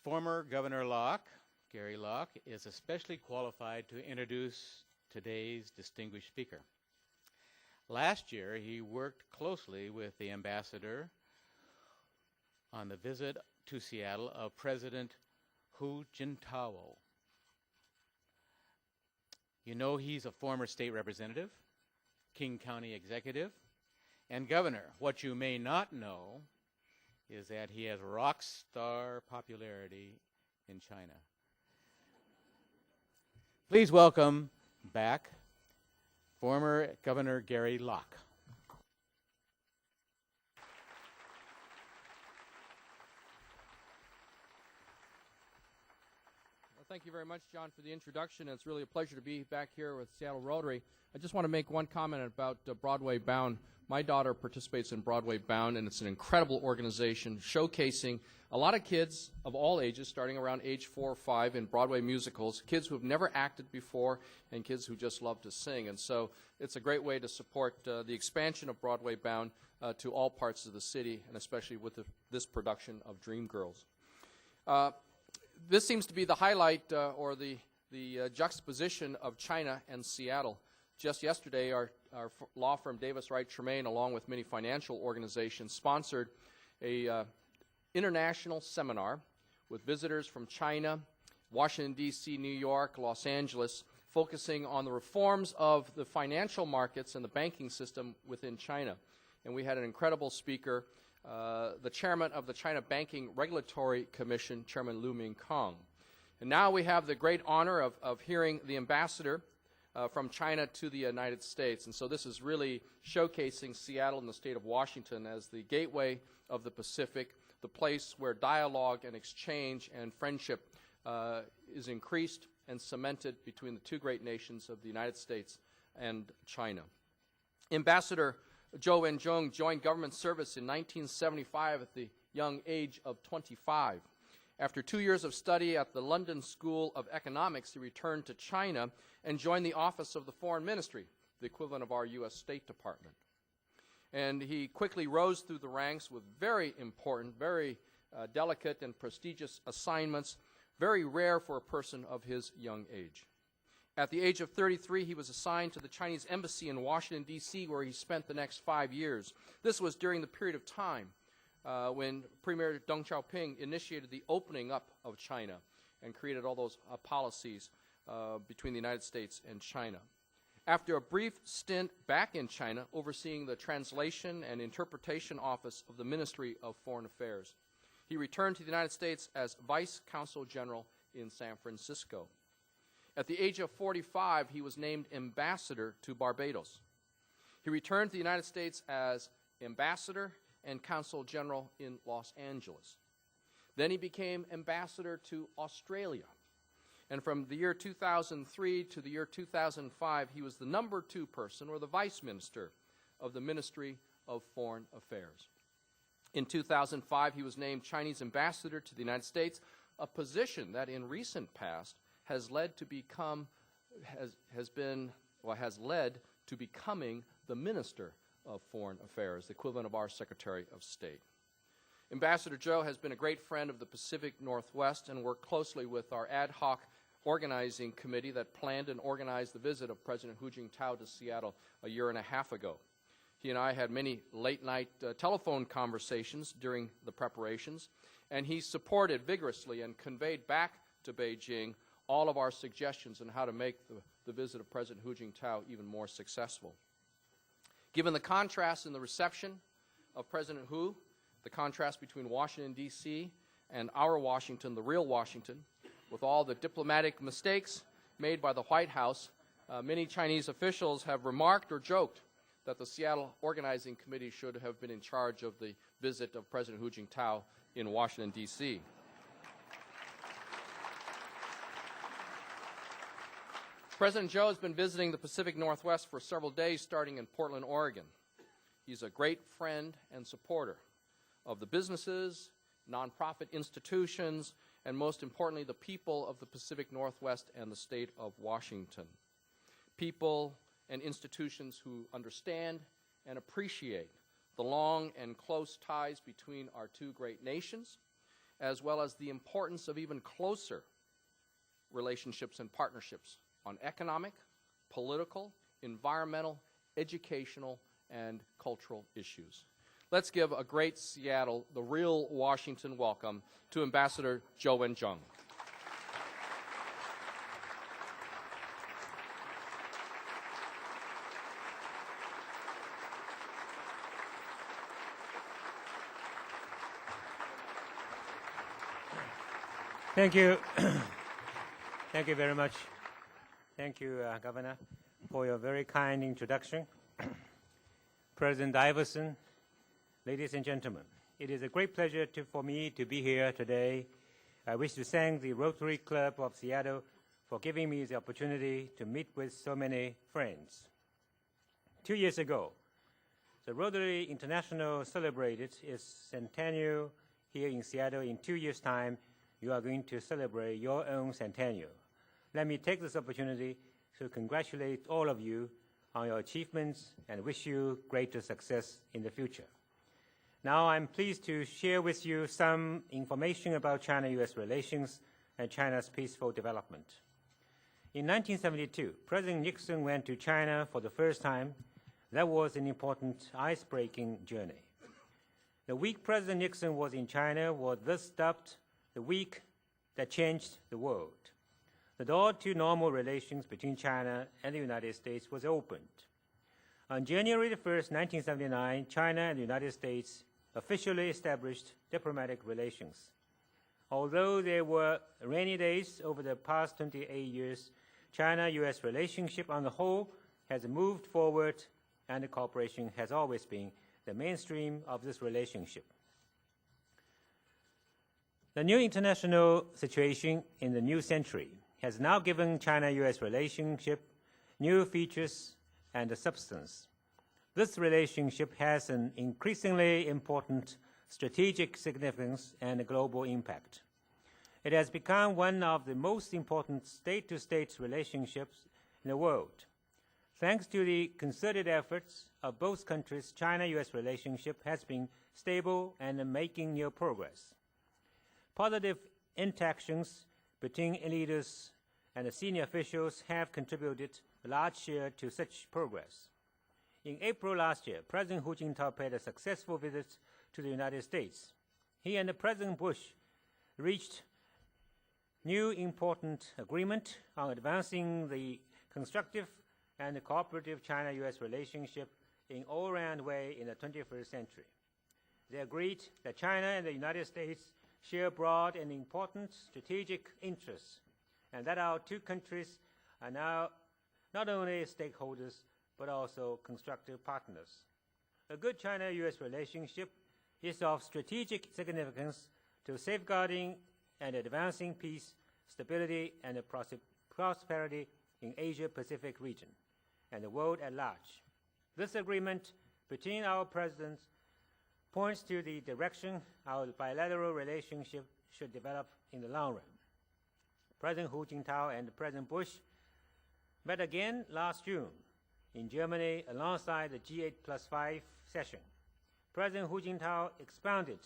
Former Governor Locke, Gary Locke, is especially qualified to introduce today's distinguished speaker. Last year, he worked closely with the ambassador on the visit to Seattle of President Hu Jintao. You know he's a former state representative, King County executive, and governor. What you may not know is that he has rock star popularity in China. Please welcome back former Governor Gary Locke. Well, thank you very much, John, for the introduction. It's really a pleasure to be back here with Seattle Rotary. I just want to make one comment about Broadway Bound. My daughter participates in Broadway Bound, and it's an incredible organization showcasing a lot of kids of all ages, starting around age 4 or 5, in Broadway musicals, kids who have never acted before and kids who just love to sing. And so it's a great way to support the expansion of Broadway Bound to all parts of the city, and especially with this production of Dreamgirls. This seems to be the highlight or the juxtaposition of China and Seattle. Just yesterday, our law firm Davis Wright Tremaine, along with many financial organizations, sponsored a international seminar with visitors from China, Washington, D.C., New York, Los Angeles, focusing on the reforms of the financial markets and the banking system within China. And we had an incredible speaker, the chairman of the China Banking Regulatory Commission, Chairman Lu Mingkong. And now we have the great honor of hearing the ambassador from China to the United States. And so this is really showcasing Seattle and the state of Washington as the gateway of the Pacific, the place where dialogue and exchange and friendship is increased and cemented between the two great nations of the United States and China. Ambassador Zhou Wenzhong joined government service in 1975 at the young age of 25. After 2 years of study at the London School of Economics, he returned to China and joined the Office of the Foreign Ministry, the equivalent of our U.S. State Department. And he quickly rose through the ranks with very important, very delicate and prestigious assignments, very rare for a person of his young age. At the age of 33, he was assigned to the Chinese Embassy in Washington, D.C., where he spent the next 5 years. This was during the period of time when Premier Deng Xiaoping initiated the opening up of China and created all those policies between the United States and China. After a brief stint back in China, overseeing the Translation and Interpretation Office of the Ministry of Foreign Affairs, he returned to the United States as Vice Consul General in San Francisco. At the age of 45, he was named ambassador to Barbados. He returned to the United States as ambassador and consul general in Los Angeles. Then he became ambassador to Australia. And from the year 2003 to the year 2005, he was the number 2 person, or the vice minister, of the Ministry of Foreign Affairs. In 2005, he was named Chinese ambassador to the United States, a position that in recent past has led to become, has led to becoming the Minister of Foreign Affairs, the equivalent of our Secretary of State. Ambassador Zhou has been a great friend of the Pacific Northwest and worked closely with our ad hoc organizing committee that planned and organized the visit of President Hu Jintao to Seattle a year and a half ago. He and I had many late-night telephone conversations during the preparations, and he supported vigorously and conveyed back to Beijing all of our suggestions on how to make the visit of President Hu Jintao even more successful. Given the contrast in the reception of President Hu, the contrast between Washington, D.C. and our Washington, the real Washington, with all the diplomatic mistakes made by the White House, many Chinese officials have remarked or joked that the Seattle Organizing Committee should have been in charge of the visit of President Hu Jintao in Washington, D.C. President Zhou has been visiting the Pacific Northwest for several days, starting in Portland, Oregon. He's a great friend and supporter of the businesses, nonprofit institutions, and most importantly, the people of the Pacific Northwest and the state of Washington. People and institutions who understand and appreciate the long and close ties between our two great nations, as well as the importance of even closer relationships and partnerships on economic, political, environmental, educational, and cultural issues. Let's give a great Seattle, the real Washington welcome to Ambassador Zhou Wenzhong. Thank you. Thank you very much. Thank you, Governor, for your very kind introduction. President Iverson, ladies and gentlemen, it is a great pleasure for me to be here today. I wish to thank the Rotary Club of Seattle for giving me the opportunity to meet with so many friends. 2 years ago, the Rotary International celebrated its centennial here in Seattle. In 2 years' time, you are going to celebrate your own centennial. Let me take this opportunity to congratulate all of you on your achievements and wish you greater success in the future. Now I'm pleased to share with you some information about China-U.S. relations and China's peaceful development. In 1972, President Nixon went to China for the first time. That was an important ice-breaking journey. The week President Nixon was in China was thus dubbed the week that changed the world. The door to normal relations between China and the United States was opened. On January 1, 1979, China and the United States officially established diplomatic relations. Although there were rainy days over the past 28 years, China-U.S. relationship on the whole has moved forward, and the cooperation has always been the mainstream of this relationship. The new international situation in the new century has now given China-U.S. relationship new features and substance. This relationship has an increasingly important strategic significance and global impact. It has become one of the most important state-to-state relationships in the world. Thanks to the concerted efforts of both countries, China-U.S. relationship has been stable and making new progress. Positive interactions between leaders and senior officials have contributed a large share to such progress. In April last year, President Hu Jintao paid a successful visit to the United States. He and President Bush reached new important agreement on advancing the constructive and cooperative China-U.S. relationship in all-round way in the 21st century. They agreed that China and the United States share broad and important strategic interests, and that our two countries are now not only stakeholders, but also constructive partners. A good China-U.S. relationship is of strategic significance to safeguarding and advancing peace, stability, and prosperity in Asia-Pacific region and the world at large. This agreement between our presidents points to the direction our bilateral relationship should develop in the long run. President Hu Jintao and President Bush met again last June in Germany alongside the G8+5 session. President Hu Jintao expounded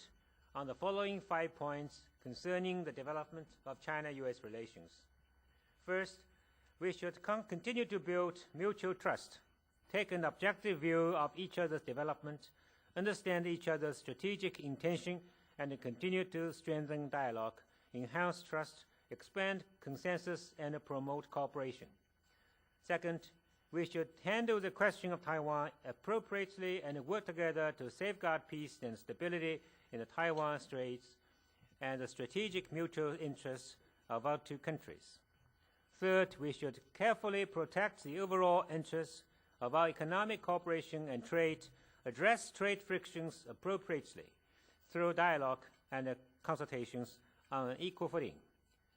on the following 5 points concerning the development of China-U.S. relations. First, we should continue to build mutual trust, take an objective view of each other's development, understand each other's strategic intention, and continue to strengthen dialogue, enhance trust, expand consensus, and promote cooperation. Second, we should handle the question of Taiwan appropriately and work together to safeguard peace and stability in the Taiwan Straits and the strategic mutual interests of our two countries. Third, we should carefully protect the overall interests of our economic cooperation and trade, address trade frictions appropriately through dialogue and consultations on an equal footing,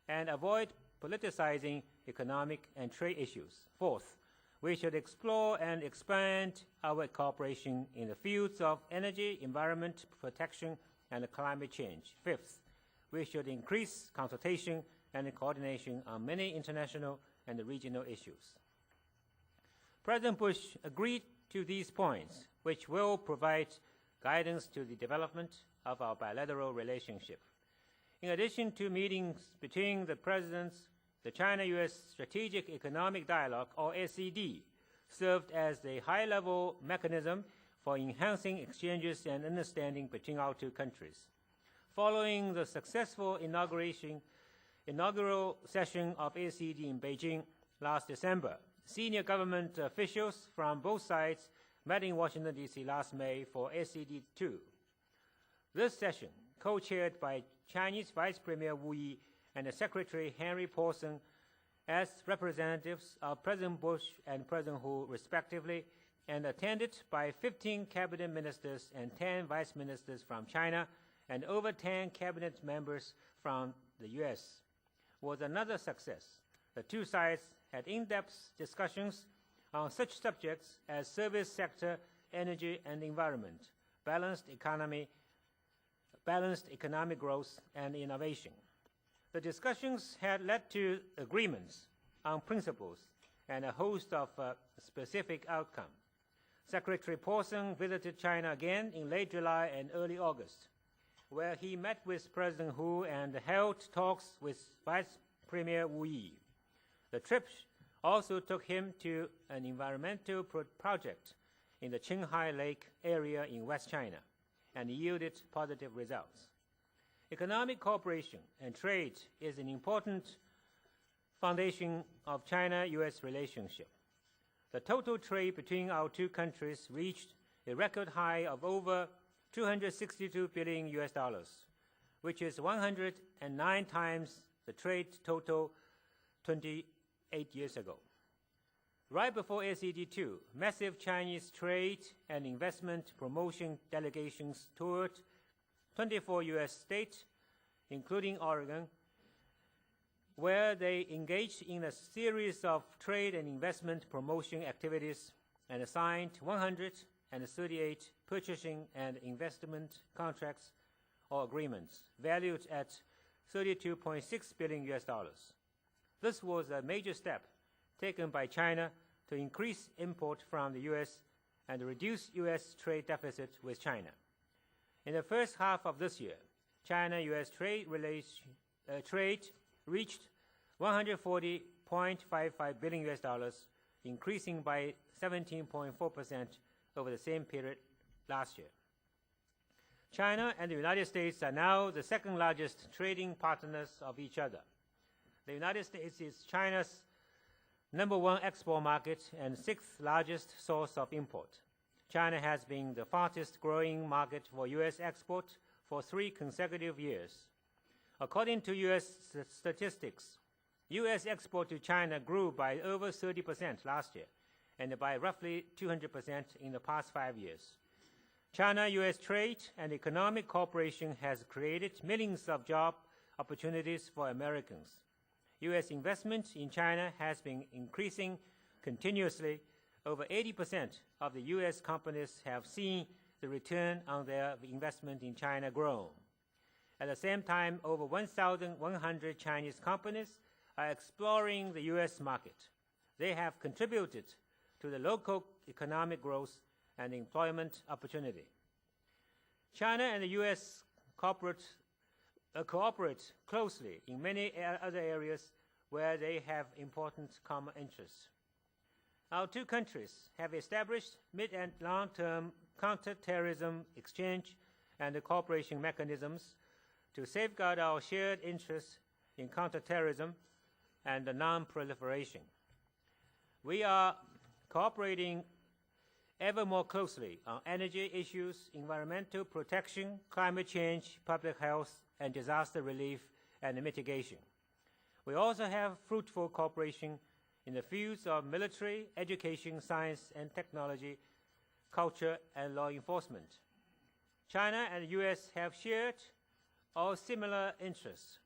and avoid politicizing economic and trade issues. Fourth, we should explore and expand our cooperation in the fields of energy, environment protection, and climate change. Fifth, we should increase consultation and coordination on many international and regional issues. President Bush agreed to these points, which will provide guidance to the development of our bilateral relationship. In addition to meetings between the presidents, the China-U.S. Strategic Economic Dialogue, or SED, served as a high-level mechanism for enhancing exchanges and understanding between our two countries. Following the successful inaugural session of SED in Beijing last December, senior government officials from both sides met in Washington, D.C. last May for SED2. This session, co-chaired by Chinese Vice Premier Wu Yi and Secretary Henry Paulson as representatives of President Bush and President Hu, respectively, and attended by 15 cabinet ministers and 10 vice ministers from China and over 10 cabinet members from the U.S., was another success. The two sides had in-depth discussions on such subjects as service sector, energy and environment, balanced economic growth, and innovation. The discussions had led to agreements on principles and a host of specific outcomes. Secretary Paulson visited China again in late July and early August, where he met with President Hu and held talks with Vice Premier Wu Yi. The trip also took him to an environmental project in the Qinghai Lake area in West China and yielded positive results. Economic cooperation and trade is an important foundation of China-U.S. relationship. The total trade between our two countries reached a record high of over $262 billion, which is 109 times the trade total 28 years ago. Right before SED2, massive Chinese trade and investment promotion delegations toured 24 U.S. states, including Oregon, where they engaged in a series of trade and investment promotion activities and signed 138 purchasing and investment contracts or agreements valued at $32.6 billion. This was a major step taken by China to increase import from the U.S. and reduce U.S. trade deficit with China. In the first half of this year, China-U.S. trade reached $140.55 billion, increasing by 17.4% over the same period last year. China and the United States are now the second largest trading partners of each other. The United States is China's #1 export market and sixth largest source of import. China has been the fastest growing market for U.S. export for 3 consecutive years. According to U.S. statistics, U.S. export to China grew by over 30% last year and by roughly 200% in the past 5 years. China-U.S. trade and economic cooperation has created millions of job opportunities for Americans. U.S. investment in China has been increasing continuously. Over 80% of the U.S. companies have seen the return on their investment in China grow. At the same time, over 1,100 Chinese companies are exploring the U.S. market. They have contributed to the local economic growth and employment opportunity. China and the U.S. cooperate closely in many other areas where they have important common interests. Our two countries have established mid- and long-term counter-terrorism exchange and cooperation mechanisms to safeguard our shared interests in counter-terrorism and non-proliferation. We are cooperating ever more closely on energy issues, environmental protection, climate change, public health, and disaster relief and mitigation. We also have fruitful cooperation in the fields of military, education, science and technology, culture, and law enforcement. China and the U.S. have shared or similar interests,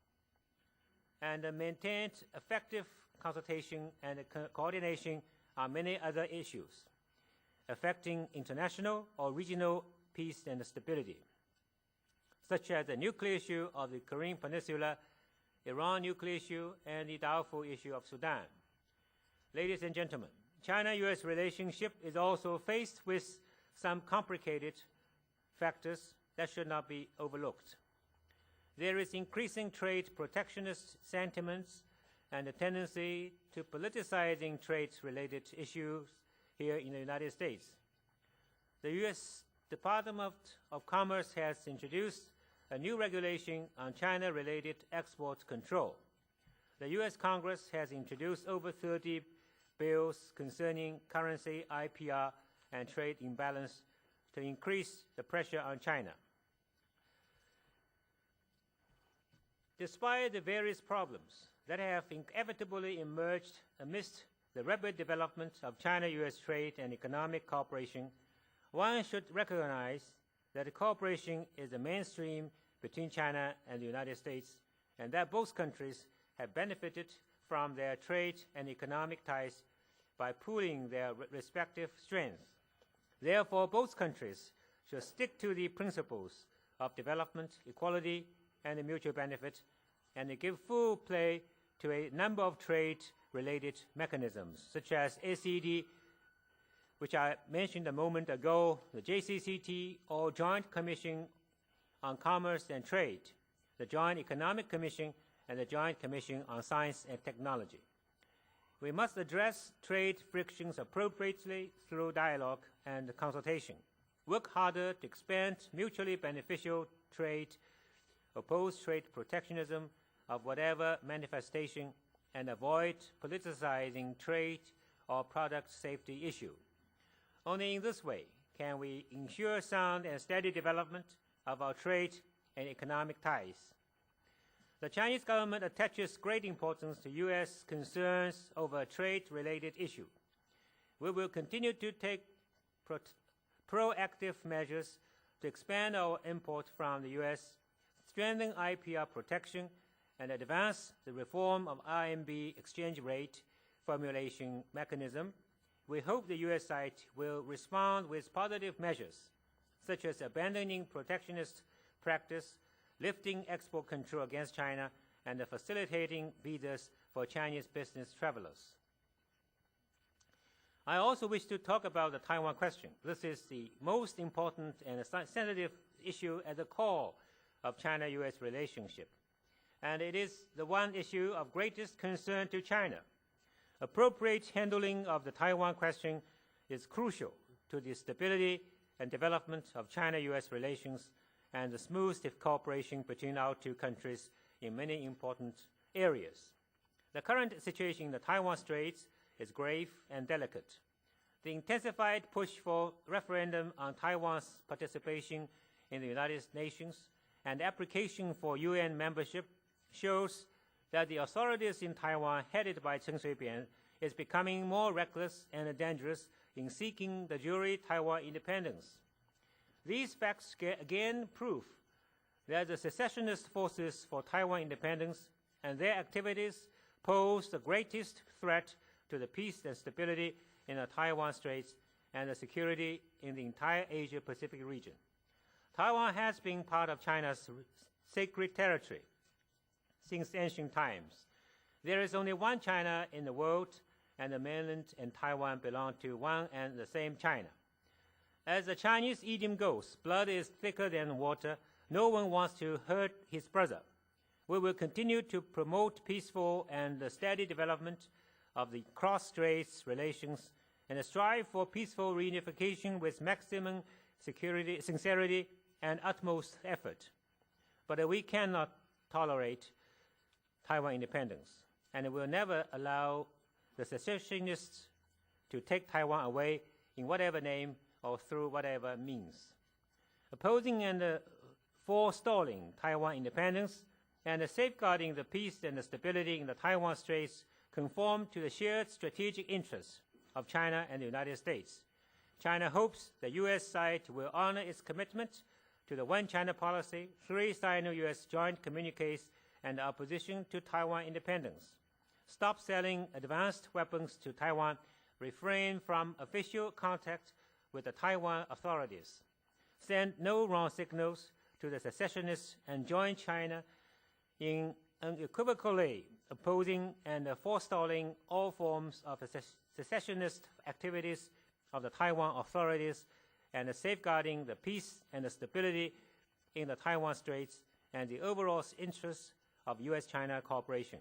and maintained effective consultation and coordination on many other issues affecting international or regional peace and stability, such as the nuclear issue of the Korean Peninsula, Iran nuclear issue, and the Darfur issue of Sudan. Ladies and gentlemen, China-U.S. relationship is also faced with some complicated factors that should not be overlooked. There is increasing trade protectionist sentiments and a tendency to politicizing trade-related issues here in the United States. The U.S. Department of Commerce has introduced a new regulation on China-related export control. The U.S. Congress has introduced over 30 bills concerning currency, IPR, and trade imbalance to increase the pressure on China. Despite the various problems that have inevitably emerged amidst the rapid development of China-U.S. trade and economic cooperation, one should recognize that cooperation is the mainstream between China and the United States, and that both countries have benefited from their trade and economic ties by pooling their respective strengths. Therefore, both countries should stick to the principles of development, equality, and mutual benefit, and give full play to a number of trade-related mechanisms, such as ACD, which I mentioned a moment ago, the JCCT, or Joint Commission on Commerce and Trade, the Joint Economic Commission, and the Joint Commission on Science and Technology. We must address trade frictions appropriately through dialogue and consultation, work harder to expand mutually beneficial trade, oppose trade protectionism of whatever manifestation, and avoid politicizing trade or product safety issue. Only in this way can we ensure sound and steady development of our trade and economic ties. The Chinese government attaches great importance to U.S. concerns over trade-related issues. We will continue to take proactive measures to expand our import from the U.S., strengthen IPR protection, and advance the reform of RMB exchange rate formulation mechanism. We hope the U.S. side will respond with positive measures, such as abandoning protectionist practice, lifting export control against China, and facilitating visas for Chinese business travelers. I also wish to talk about the Taiwan question. This is the most important and sensitive issue at the core of China-U.S. relationship, and it is the one issue of greatest concern to China. Appropriate handling of the Taiwan question is crucial to the stability and development of China-U.S. relations and the smooth cooperation between our two countries in many important areas. The current situation in the Taiwan Straits is grave and delicate. The intensified push for referendum on Taiwan's participation in the United Nations and application for UN membership shows that the authorities in Taiwan, headed by Chen Shui-bian, is becoming more reckless and dangerous in seeking the jury Taiwan independence. These facts again prove that the secessionist forces for Taiwan independence and their activities pose the greatest threat to the peace and stability in the Taiwan Straits and the security in the entire Asia-Pacific region. Taiwan has been part of China's sacred territory since ancient times. There is only one China in the world, and the mainland and Taiwan belong to one and the same China. As the Chinese idiom goes, blood is thicker than water. No one wants to hurt his brother. We will continue to promote peaceful and steady development of the cross-straits relations and strive for peaceful reunification with maximum sincerity and utmost effort. But we cannot tolerate Taiwan independence, and will never allow the secessionists to take Taiwan away in whatever name or through whatever means. Opposing and forestalling Taiwan independence and safeguarding the peace and the stability in the Taiwan Straits conform to the shared strategic interests of China and the United States. China hopes the U.S. side will honor its commitment to the One China policy, 3 Sino-U.S. joint communiques, and opposition to Taiwan independence. Stop selling advanced weapons to Taiwan. Refrain from official contact with the Taiwan authorities. Send no wrong signals to the secessionists, and join China in unequivocally opposing and forestalling all forms of secessionist activities of the Taiwan authorities, and safeguarding the peace and the stability in the Taiwan Straits and the overall interests of U.S.-China cooperation.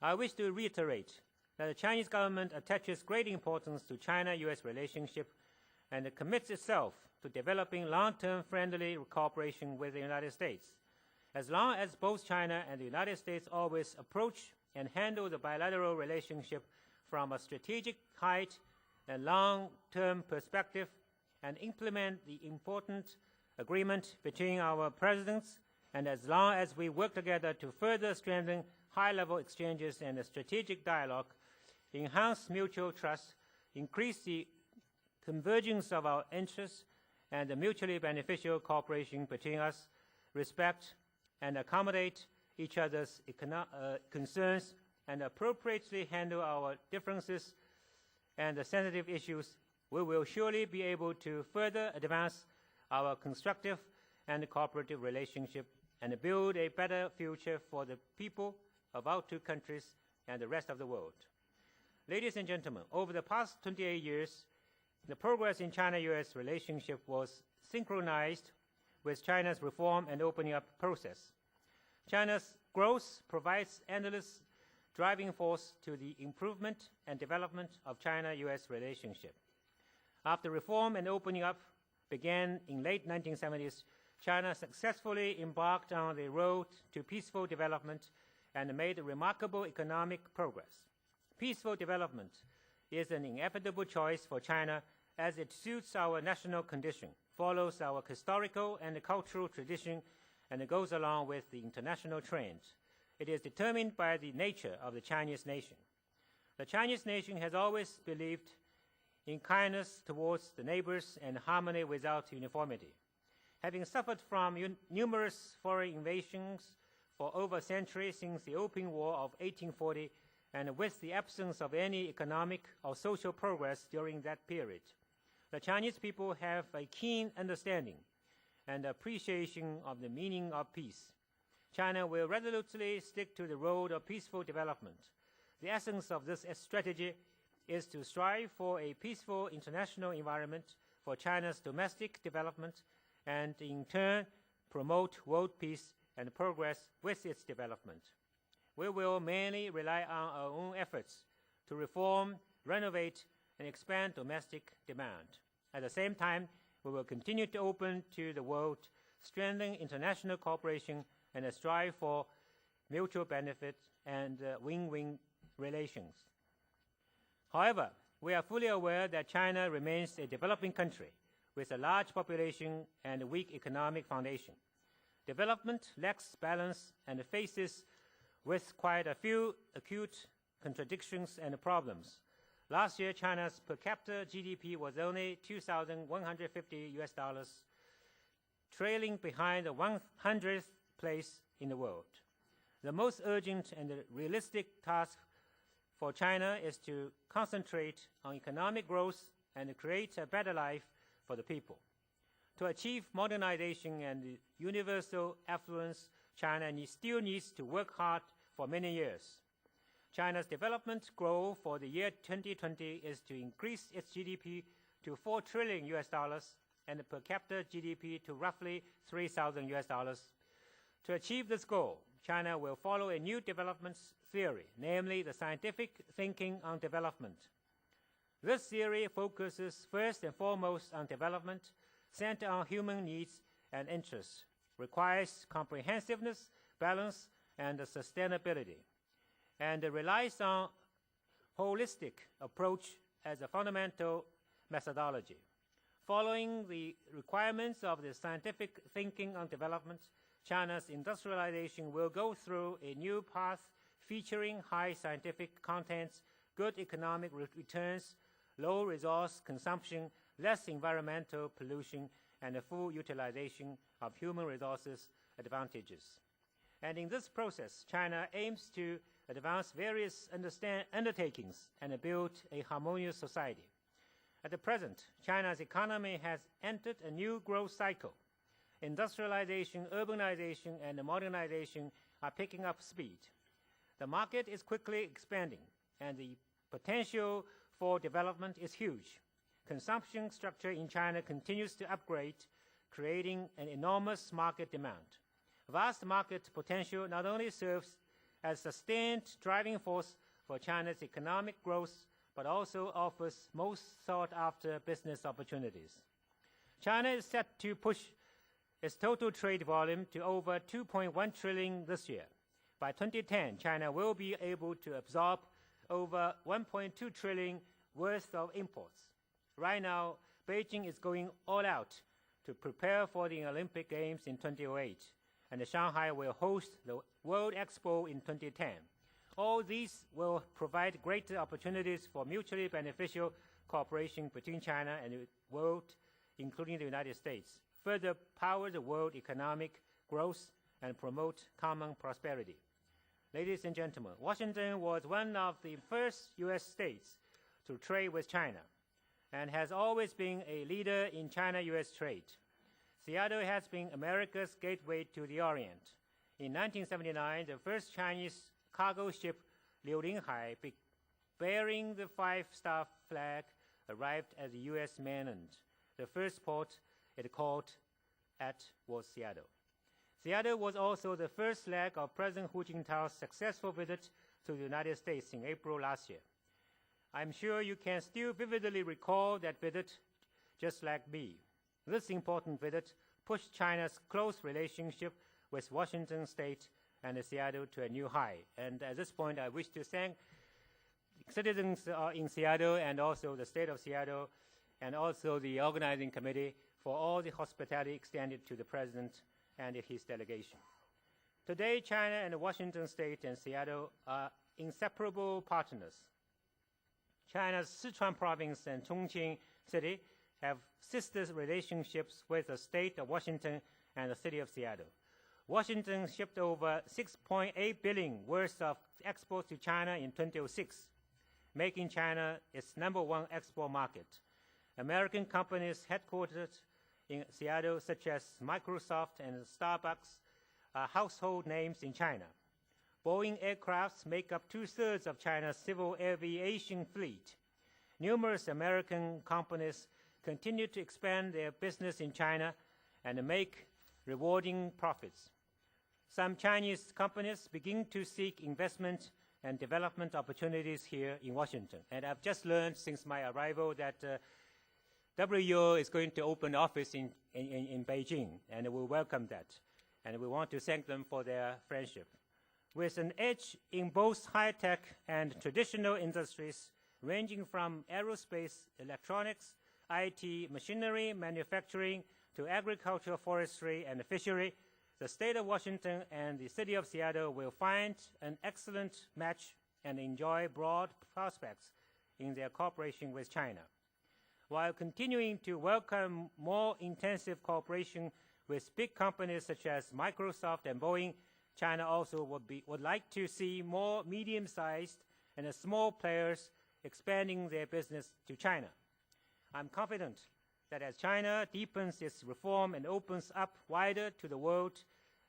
I wish to reiterate that the Chinese government attaches great importance to China-U.S. relationship and commits itself to developing long-term friendly cooperation with the United States. As long as both China and the United States always approach and handle the bilateral relationship from a strategic height and long-term perspective, and implement the important agreement between our presidents, and as long as we work together to further strengthen high-level exchanges and strategic dialogue, enhance mutual trust, increase the convergence of our interests, and the mutually beneficial cooperation between us, respect and accommodate each other's concerns, and appropriately handle our differences and the sensitive issues, we will surely be able to further advance our constructive and cooperative relationship and build a better future for the people of our 2 countries and the rest of the world. Ladies and gentlemen, over the past 28 years, the progress in China-U.S. relationship was synchronized with China's reform and opening up process. China's growth provides endless driving force to the improvement and development of China-U.S. relationship. After reform and opening up began in late 1970s, China successfully embarked on the road to peaceful development and made remarkable economic progress. Peaceful development is an inevitable choice for China as it suits our national condition, follows our historical and cultural tradition, and goes along with the international trend. It is determined by the nature of the Chinese nation. The Chinese nation has always believed in kindness towards the neighbors and harmony without uniformity. Having suffered from numerous foreign invasions for over a century since the Opium War of 1840, and with the absence of any economic or social progress during that period, the Chinese people have a keen understanding and appreciation of the meaning of peace. China will resolutely stick to the road of peaceful development. The essence of this strategy is to strive for a peaceful international environment for China's domestic development, and in turn promote world peace and progress with its development. We will mainly rely on our own efforts to reform, renovate, and expand domestic demand. At the same time, we will continue to open to the world, strengthen international cooperation, and strive for mutual benefit and win-win relations. However, we are fully aware that China remains a developing country with a large population and a weak economic foundation. Development lacks balance and faces with quite a few acute contradictions and problems. Last year, China's per capita GDP was only $2,150, trailing behind the 100th place in the world. The most urgent and realistic task for China is to concentrate on economic growth and create a better life for the people. To achieve modernization and universal affluence, China still needs to work hard for many years. China's development goal for the year 2020 is to increase its GDP to $4 trillion and per capita GDP to roughly $3,000. To achieve this goal, China will follow a new development theory, namely the scientific thinking on development. This theory focuses first and foremost on development centered on human needs and interests, requires comprehensiveness, balance, and sustainability, and relies on holistic approach as a fundamental methodology. Following the requirements of the scientific thinking on development, China's industrialization will go through a new path featuring high scientific contents, good economic returns, low resource consumption, less environmental pollution, and the full utilization of human resources advantages. And in this process, China aims to advance various undertakings and build a harmonious society. At the present, China's economy has entered a new growth cycle. Industrialization, urbanization, and modernization are picking up speed. The market is quickly expanding, and the potential for development is huge. Consumption structure in China continues to upgrade, creating an enormous market demand. Vast market potential not only serves as a sustained driving force for China's economic growth, but also offers most sought-after business opportunities. China is set to push its total trade volume to over 2.1 trillion this year. By 2010, China will be able to absorb over 1.2 trillion worth of imports. Right now, Beijing is going all out to prepare for the Olympic Games in 2008, and Shanghai will host the World Expo in 2010. All these will provide greater opportunities for mutually beneficial cooperation between China and the world, including the United States, further power the world economic growth and promote common prosperity. Ladies and gentlemen, Washington was one of the first U.S. states to trade with China and has always been a leader in China-U.S. trade. Seattle has been America's gateway to the Orient. In 1979, the first Chinese cargo ship, Liu Linhai, bearing the five-star flag, arrived at the U.S. mainland. The first port it called at was Seattle. Seattle was also the first leg of President Hu Jintao's successful visit to the United States in April last year. I'm sure you can still vividly recall that visit, just like me. This important visit pushed China's close relationship with Washington State and Seattle to a new high. And at this point, I wish to thank citizens in Seattle and also the state of Seattle and also the organizing committee for all the hospitality extended to the President and his delegation. Today, China and Washington State and Seattle are inseparable partners. China's Sichuan province and Chongqing city have sister relationships with the state of Washington and the city of Seattle. Washington shipped over $6.8 billion worth of exports to China in 2006, making China its #1 export market. American companies headquartered in Seattle, such as Microsoft and Starbucks, are household names in China. Boeing aircrafts make up 2/3 of China's civil aviation fleet. Numerous American companies continue to expand their business in China and make rewarding profits. Some Chinese companies begin to seek investment and development opportunities here in Washington. And I've just learned since my arrival that WO is going to open office in Beijing, and we welcome that. And we want to thank them for their friendship. With an edge in both high-tech and traditional industries, ranging from aerospace, electronics, IT, machinery, manufacturing, to agriculture, forestry, and fishery, the state of Washington and the city of Seattle will find an excellent match and enjoy broad prospects in their cooperation with China. While continuing to welcome more intensive cooperation with big companies such as Microsoft and Boeing, China also would like to see more medium-sized and small players expanding their business to China. I'm confident that as China deepens its reform and opens up wider to the world,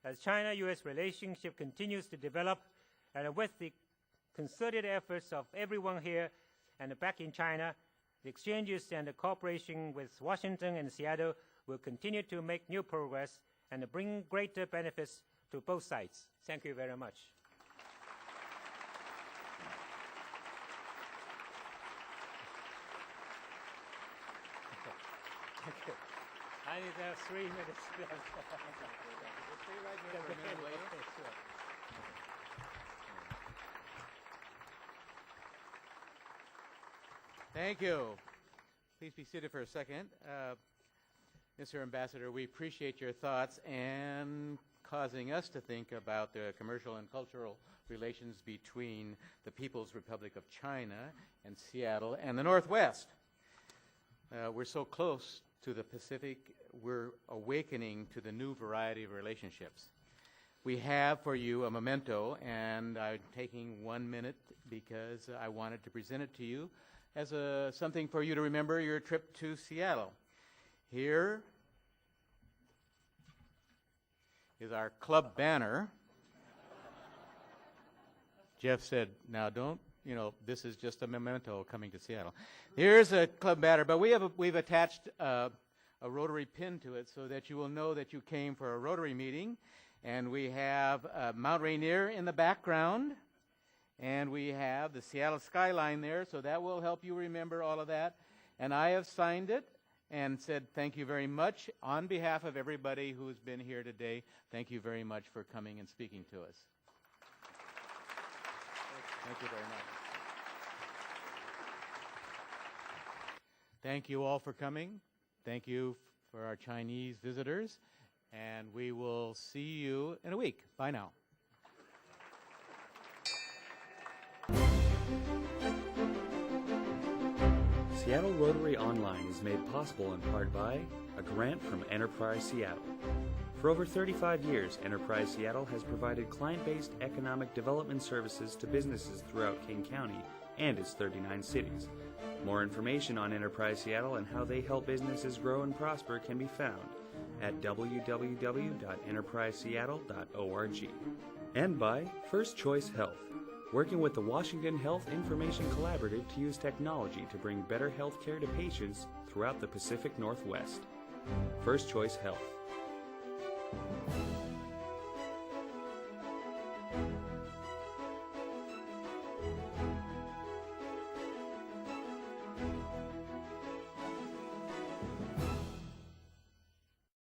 as China-U.S. relationship continues to develop, and with the concerted efforts of everyone here and back in China, the exchanges and the cooperation with Washington and Seattle will continue to make new progress and bring greater benefits to both sides. Thank you very much. Thank you. I need 3 minutes. Stay right here for a minute, will you? Okay, sure. Thank you. Please be seated for a second. Mr. Ambassador, we appreciate your thoughts and causing us to think about the commercial and cultural relations between the People's Republic of China and Seattle and the Northwest. We're so close to the Pacific, we're awakening to the new variety of relationships. We have for you a memento, and I'm taking 1 minute because I wanted to present it to you as something for you to remember your trip to Seattle. Here is our club banner. Jeff said, now don't, this is just a memento coming to Seattle. Here's a club banner, but we've attached a Rotary pin to it so that you will know that you came for a Rotary meeting. And we have Mount Rainier in the background, and we have the Seattle skyline there, so that will help you remember all of that. And I have signed it and said thank you very much on behalf of everybody who's been here today. Thank you very much for coming and speaking to us. Thank you very much. Thank you all for coming. Thank you for our Chinese visitors. And we will see you in a week. Bye now. Seattle Rotary Online is made possible in part by a grant from Enterprise Seattle. For over 35 years, Enterprise Seattle has provided client-based economic development services to businesses throughout King County and its 39 cities. More information on Enterprise Seattle and how they help businesses grow and prosper can be found at www.enterpriseseattle.org. And by First Choice Health, working with the Washington Health Information Collaborative to use technology to bring better health care to patients throughout the Pacific Northwest. First Choice Health.